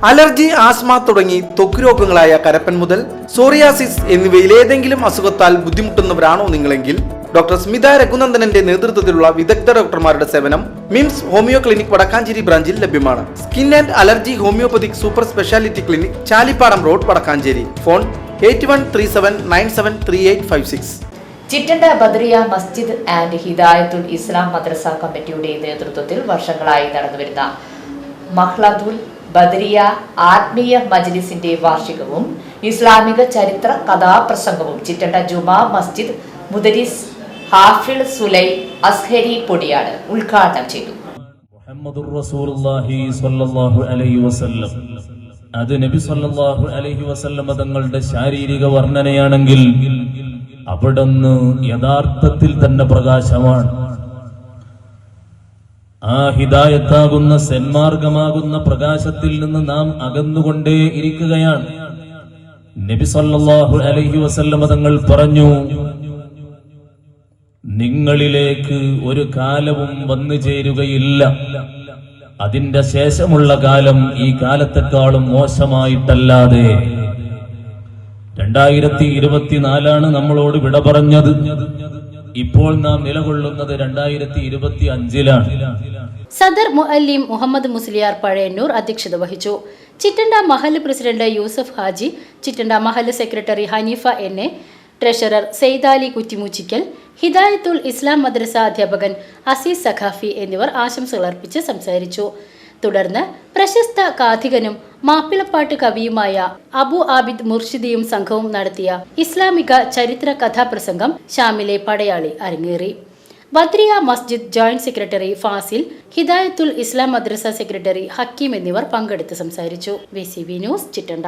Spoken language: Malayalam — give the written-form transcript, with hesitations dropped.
അലർജി, ആസ്മ തുടങ്ങി ത്വക്ക് രോഗങ്ങളായ കരപ്പൻ മുതൽ സോറിയാസിസ് എന്നിവയിൽ ഏതെങ്കിലും അസുഖത്താൽ ബുദ്ധിമുട്ടുന്നവരാണോ നിങ്ങളെങ്കിൽ ഡോക്ടർ സ്മിത രഘുനന്ദനന്റെ നേതൃത്വത്തിലുള്ള വിദഗ്ധ ഡോക്ടർമാരുടെ സേവനം മിംസ് ഹോമിയോ ക്ലിനിക് വടക്കാഞ്ചേരി ബ്രാഞ്ചിൽ ലഭ്യമാണ്. Skin and allergy homoeopathic super speciality clinic, Chalippadam road, Vadakkancherry. Phone 8137973856. Chittanda Badariya Masjid and Hidayathul Islam Madrasa കമ്മിറ്റിയുടെ നേതൃത്വത്തിൽ വർഷങ്ങളായി നടന്നുവരുന്ന മഹ്ലദുൽ ബദരിയ ആത്മീയ മജ്ലിസിന്റെ വാർഷികവും ഇസ്ലാമിക ചരിത്ര കഥാപ്രസംഗവും ചിറ്റണ്ട ജുമാ മസ്ജിദ് മുദരിസ് ഹാഫിൾ സുലൈ അസ്ഹരി പൊടിയാട് ഉദ്ഘാടനം ചെയ്തു. മുഹമ്മദുർ റസൂലുള്ളാഹി സ്വല്ലല്ലാഹു അലൈഹി വസല്ലം, അത് നബി സ്വല്ലല്ലാഹു അലൈഹി വസല്ലം തങ്ങളുടെ ശാരീരിക വർണ്ണനയാണെങ്കിൽ അവിടുന്ന് യഥാർത്ഥത്തിൽ തന്നെ പ്രകാശമാണ്. ആ ഹിദായത്താകുന്ന സന്മാർഗമാകുന്ന പ്രകാശത്തിൽ നിന്ന് നാം അകന്നുകൊണ്ടേ ഇരിക്കുകയാണ്. നബി സല്ലല്ലാഹു അലൈഹി വസല്ലം തങ്ങൾ പറഞ്ഞു, നിങ്ങളിലേക്ക് ഒരു കാലവും വന്നു ചേരുകയില്ല, അതിന്റെ ശേഷമുള്ള കാലം ഈ കാലത്തെക്കാളും മോശമായിട്ടല്ലാതെ. 2024 നമ്മളോട് വിട പറഞ്ഞത്. ഇപ്പോൾ നാം നിലകൊള്ളുന്നത് 2025 സദർ മുഅല്ലിം മുഹമ്മദ് മുസ്ലിയാർ പഴയന്നൂർ അധ്യക്ഷത വഹിച്ചു. ചിറ്റണ്ട മഹല്ല് പ്രസിഡന്റ് യൂസഫ് ഹാജി, ചിറ്റണ്ട മഹല്ല് സെക്രട്ടറി ഹനീഫ എന്നെ, ട്രഷറർ സെയ്ദാലി കുറ്റിമൂച്ചിക്കൽ, ഹിദായത്തുൽ ഇസ്ലാം മദ്രസ അധ്യാപകൻ അസീസ് സഖാഫി എന്നിവർ ആശംസകൾ അർപ്പിച്ച് സംസാരിച്ചു. തുടർന്ന് പ്രശസ്ത കാഥികനും മാപ്പിളപ്പാട്ട് കവിയുമായ അബു ആബിദ് മുർഷിദിയും സംഘവും നടത്തിയ ഇസ്ലാമിക ചരിത്ര കഥാപ്രസംഗം ഷാമിലെ പടയാളി അരങ്ങേറി. ബദ്രിയ മസ്ജിദ് ജോയിന്റ് സെക്രട്ടറി ഫാസിൽ, ഹിദായത്തുൽ ഇസ്ലാം മദ്രസ സെക്രട്ടറി ഹക്കീം എന്നിവർ പങ്കെടുത്ത് സംസാരിച്ചു. VCV news, Chittanda.